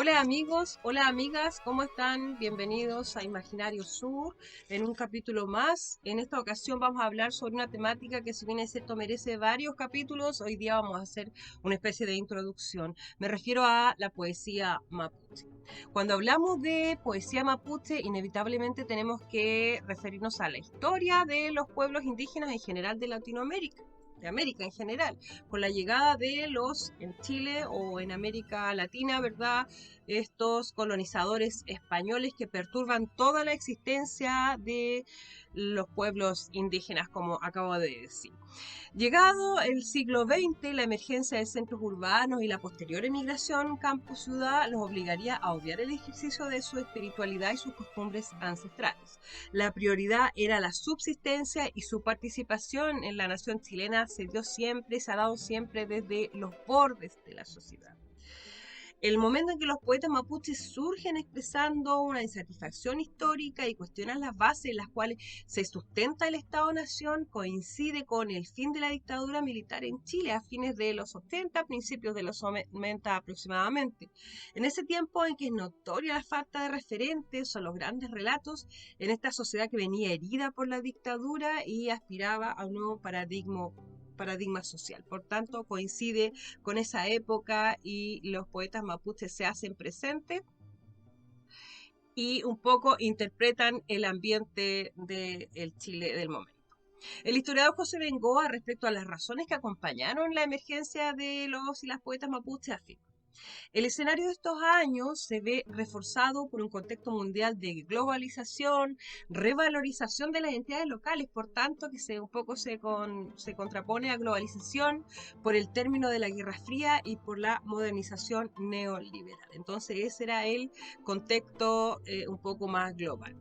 Hola amigos, hola amigas, ¿cómo están? Bienvenidos a Imaginario Sur en un capítulo más. En esta ocasión vamos a hablar sobre una temática que, si bien es cierto, merece varios capítulos. Hoy día vamos a hacer una especie de introducción. Me refiero a la poesía mapuche. Cuando hablamos de poesía mapuche, inevitablemente tenemos que referirnos a la historia de los pueblos indígenas en general de Latinoamérica, de América en general, con la llegada de los en Chile o en América Latina, ¿verdad? Estos colonizadores españoles que perturban toda la existencia de los pueblos indígenas, como acabo de decir. Llegado el siglo XX, la emergencia de centros urbanos y la posterior emigración campo-ciudad los obligaría a odiar el ejercicio de su espiritualidad y sus costumbres ancestrales. La prioridad era la subsistencia y su participación en la nación chilena se dio siempre, se ha dado siempre desde los bordes de la sociedad. El momento en que los poetas mapuches surgen expresando una insatisfacción histórica y cuestionan las bases en las cuales se sustenta el Estado-Nación coincide con el fin de la dictadura militar en Chile a fines de los 80, principios de los 90 aproximadamente. En ese tiempo en que es notoria la falta de referentes o los grandes relatos en esta sociedad que venía herida por la dictadura y aspiraba a un nuevo paradigma social. Por tanto, coincide con esa época y los poetas mapuches se hacen presentes y un poco interpretan el ambiente del Chile del momento. El historiador José Bengoa, respecto a las razones que acompañaron la emergencia de los y las poetas mapuches, afirma: el escenario de estos años se ve reforzado por un contexto mundial de globalización, revalorización de las entidades locales, por tanto que un poco se contrapone a globalización por el término de la Guerra Fría y por la modernización neoliberal. Entonces ese era el contexto un poco más global.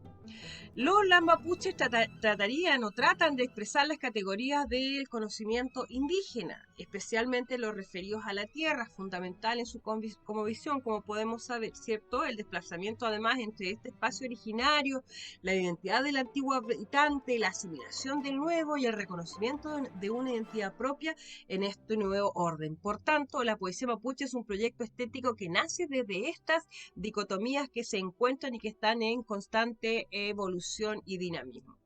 Los mapuches tratarían o tratan de expresar las categorías del conocimiento indígena, especialmente los referidos a la tierra, fundamental en su visión, como podemos saber, ¿cierto? El desplazamiento además entre este espacio originario, la identidad del antiguo habitante, la asimilación del nuevo y el reconocimiento de una identidad propia en este nuevo orden. Por tanto, la poesía mapuche es un proyecto estético que nace desde estas dicotomías que se encuentran y que están en constante evolución y dinamismo.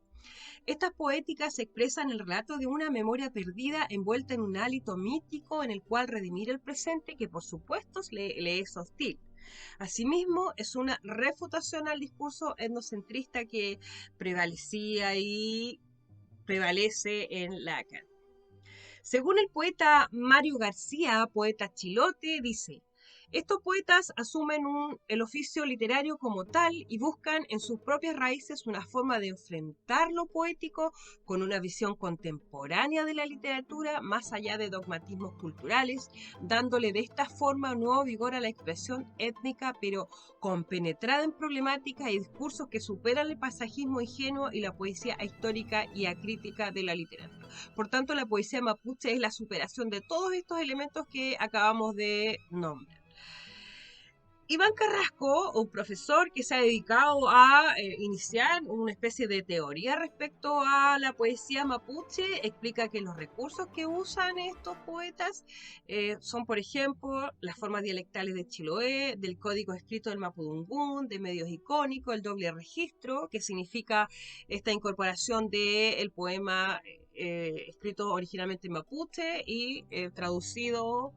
Estas poéticas se expresan el relato de una memoria perdida envuelta en un hálito mítico en el cual redimir el presente que por supuesto le es hostil. Asimismo, es una refutación al discurso etnocentrista que prevalecía y prevalece en la academia. Según el poeta Mario García, poeta chilote, dice: estos poetas asumen el oficio literario como tal y buscan en sus propias raíces una forma de enfrentar lo poético con una visión contemporánea de la literatura más allá de dogmatismos culturales, dándole de esta forma un nuevo vigor a la expresión étnica, pero compenetrada en problemáticas y discursos que superan el pasajismo ingenuo y la poesía histórica y acrítica de la literatura. Por tanto, la poesía mapuche es la superación de todos estos elementos que acabamos de nombrar. Iván Carrasco, un profesor que se ha dedicado a iniciar una especie de teoría respecto a la poesía mapuche, explica que los recursos que usan estos poetas son, por ejemplo, las formas dialectales de Chiloé, del código escrito del Mapudungún, de medios icónicos, el doble registro, que significa esta incorporación del poema escrito originalmente en mapuche y traducido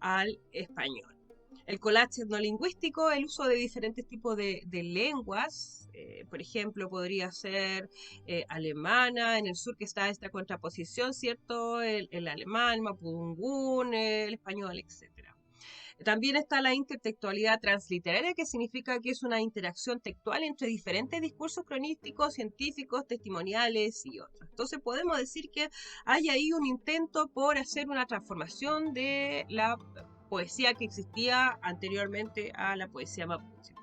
al español. El collage etnolingüístico, el uso de diferentes tipos de lenguas, por ejemplo, podría ser alemana, en el sur que está esta contraposición, ¿cierto? El alemán, mapudungún, el español, etc. También está la intertextualidad transliteraria, que significa que es una interacción textual entre diferentes discursos cronísticos, científicos, testimoniales y otros. Entonces podemos decir que hay ahí un intento por hacer una transformación de la poesía que existía anteriormente a la poesía mapuche.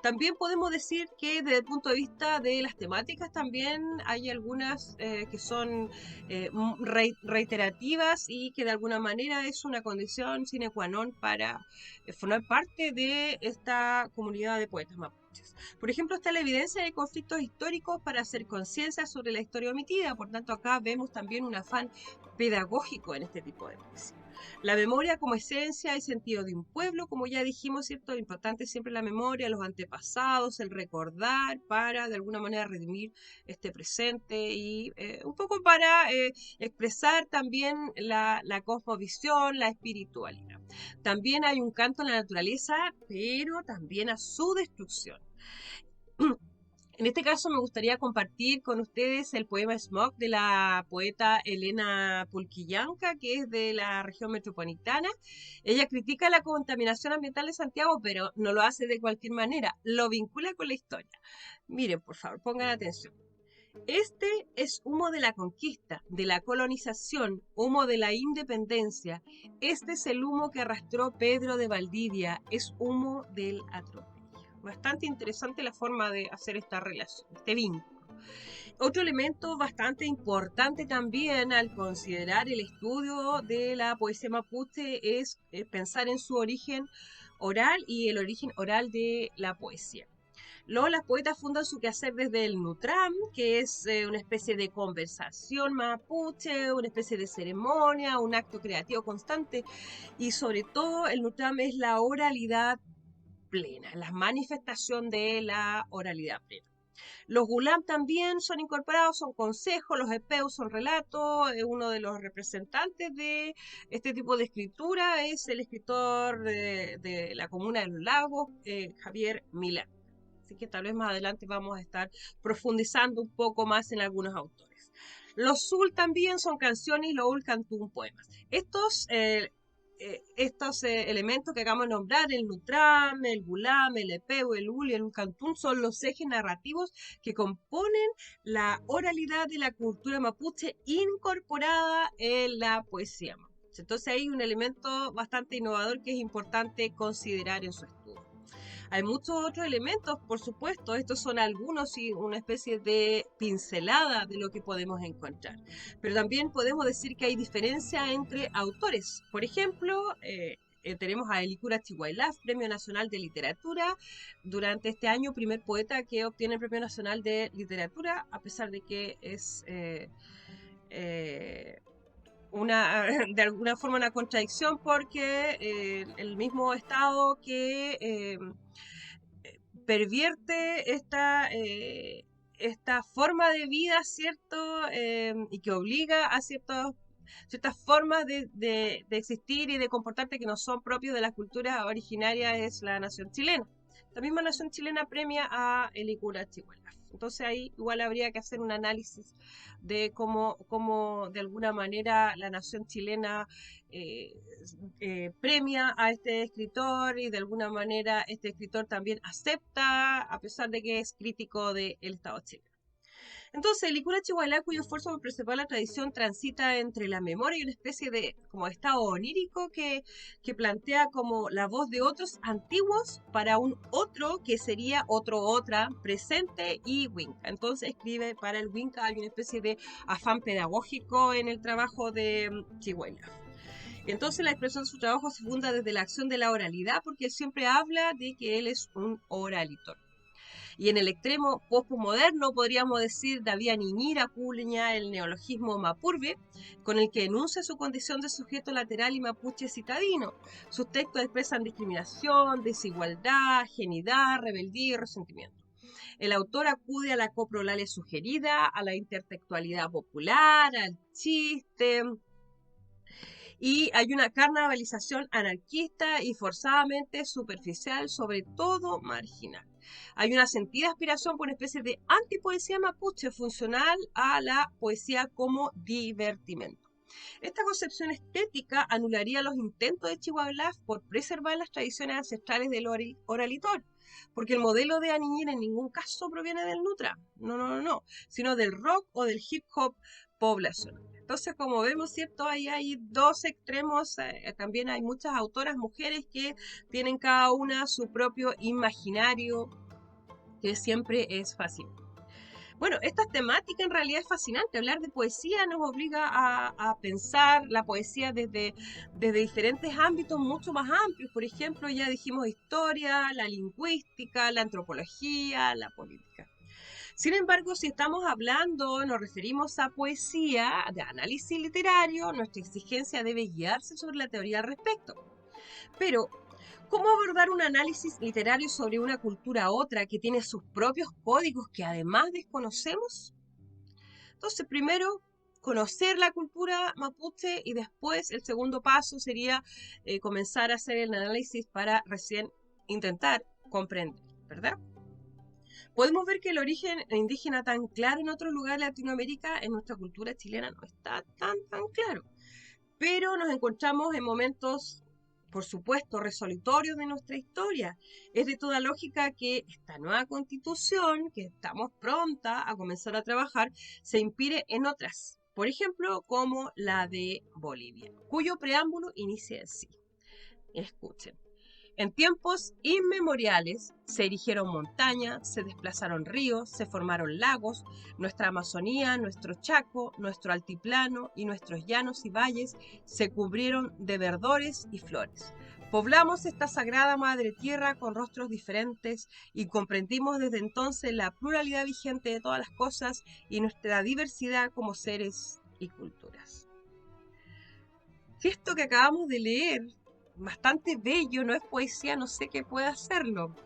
También podemos decir que desde el punto de vista de las temáticas también hay algunas que son reiterativas y que de alguna manera es una condición sine qua non para formar parte de esta comunidad de poetas mapuches. Por ejemplo, está la evidencia de conflictos históricos para hacer conciencia sobre la historia omitida. Por tanto, acá vemos también un afán pedagógico en este tipo de poesía. La memoria como esencia y sentido de un pueblo, como ya dijimos, ¿cierto? Importante siempre la memoria, los antepasados, el recordar para de alguna manera redimir este presente y un poco para expresar también la cosmovisión, la espiritualidad. También hay un canto a la naturaleza, pero también a su destrucción. En este caso me gustaría compartir con ustedes el poema Smog de la poeta Elena Pulquillanca, que es de la región metropolitana. Ella critica la contaminación ambiental de Santiago, pero no lo hace de cualquier manera, lo vincula con la historia. Miren, por favor, pongan atención. Este es humo de la conquista, de la colonización, humo de la independencia. Este es el humo que arrastró Pedro de Valdivia, es humo del atropello. Bastante interesante la forma de hacer esta relación, este vínculo. Otro elemento bastante importante también al considerar el estudio de la poesía mapuche es pensar en su origen oral y el origen oral de la poesía. Luego las poetas fundan su quehacer desde el Nutram, que es una especie de conversación mapuche, una especie de ceremonia, un acto creativo constante, y sobre todo el Nutram es la oralidad plena, la manifestación de la oralidad plena. Los gulam también son incorporados, son consejos, los epeus son relatos. Uno de los representantes de este tipo de escritura es el escritor de la Comuna de los Lagos, Javier Milán. Así que tal vez más adelante vamos a estar profundizando un poco más en algunos autores. Los sul también son canciones y los ul cantún poemas. Estos elementos que acabamos de nombrar, el nutram, el gulam, el epeu, el ul y el cantún, son los ejes narrativos que componen la oralidad de la cultura mapuche incorporada en la poesía mapuche. Entonces hay un elemento bastante innovador que es importante considerar en su estudio. Hay muchos otros elementos, por supuesto, estos son algunos y una especie de pincelada de lo que podemos encontrar. Pero también podemos decir que hay diferencia entre autores. Por ejemplo, tenemos a Helicura Chihuahilaf, Premio Nacional de Literatura, durante este año primer poeta que obtiene el Premio Nacional de Literatura, a pesar de que es de alguna forma una contradicción porque el mismo Estado que pervierte esta forma de vida, ¿cierto? Y que obliga a ciertas formas de existir y de comportarte que no son propios de la cultura originaria es la nación chilena. La misma nación chilena premia a Helicura Chihuahua. Entonces ahí igual habría que hacer un análisis de cómo de alguna manera la nación chilena premia a este escritor y de alguna manera este escritor también acepta, a pesar de que es crítico del Estado chileno. Entonces, Licura Chihuahua, cuyo esfuerzo por preservar la tradición transita entre la memoria y una especie de como estado onírico que plantea como la voz de otros antiguos para un otro que sería otra, presente y Winca. Entonces escribe para el Winca, hay una especie de afán pedagógico en el trabajo de Chihuahua. Entonces la expresión de su trabajo se funda desde la acción de la oralidad porque él siempre habla de que él es un oralitor. Y en el extremo postmoderno podríamos decir David Niñira acuña el neologismo mapurbe, con el que enuncia su condición de sujeto lateral y mapuche citadino. Sus textos expresan discriminación, desigualdad, genidad, rebeldía y resentimiento. El autor acude a la coprolalia sugerida, a la intertextualidad popular, al chiste, y hay una carnavalización anarquista y forzadamente superficial, sobre todo marginal. Hay una sentida aspiración por una especie de antipoesía mapuche funcional a la poesía como divertimento. Esta concepción estética anularía los intentos de Chihuahua por preservar las tradiciones ancestrales del oralitor, porque el modelo de Aniñera en ningún caso proviene del Nutra, no, sino del rock o del hip hop poblacional. Entonces, como vemos, ¿cierto? Ahí hay dos extremos, también hay muchas autoras mujeres que tienen cada una su propio imaginario, que siempre es fácil. Bueno, esta temática en realidad es fascinante. Hablar de poesía nos obliga a pensar la poesía desde diferentes ámbitos mucho más amplios. Por ejemplo, ya dijimos historia, la lingüística, la antropología, la política. Sin embargo, si estamos hablando, nos referimos a poesía, de análisis literario, nuestra exigencia debe guiarse sobre la teoría al respecto. Pero, ¿cómo abordar un análisis literario sobre una cultura a otra que tiene sus propios códigos que además desconocemos? Entonces, primero, conocer la cultura mapuche y después el segundo paso sería comenzar a hacer el análisis para recién intentar comprender, ¿verdad? Podemos ver que el origen indígena tan claro en otro lugar de Latinoamérica, en nuestra cultura chilena, no está tan claro. Pero nos encontramos en momentos, por supuesto, resolutorios de nuestra historia. Es de toda lógica que esta nueva constitución, que estamos pronta a comenzar a trabajar, se inspire en otras. Por ejemplo, como la de Bolivia, cuyo preámbulo inicia así. Escuchen. En tiempos inmemoriales se erigieron montañas, se desplazaron ríos, se formaron lagos, nuestra Amazonía, nuestro Chaco, nuestro altiplano y nuestros llanos y valles se cubrieron de verdores y flores. Poblamos esta sagrada madre tierra con rostros diferentes y comprendimos desde entonces la pluralidad vigente de todas las cosas y nuestra diversidad como seres y culturas. Si esto que acabamos de leer bastante bello, no es poesía, no sé qué puede hacerlo.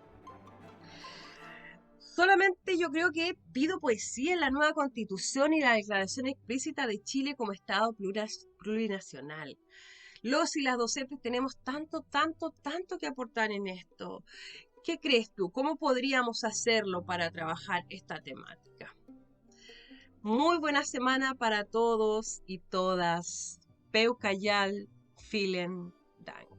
Solamente yo creo que pido poesía en la nueva constitución y la declaración explícita de Chile como Estado plurinacional. Los y las docentes tenemos tanto que aportar en esto. ¿Qué crees tú? ¿Cómo podríamos hacerlo para trabajar esta temática? Muy buena semana para todos y todas. Peucayal, vielen Dank.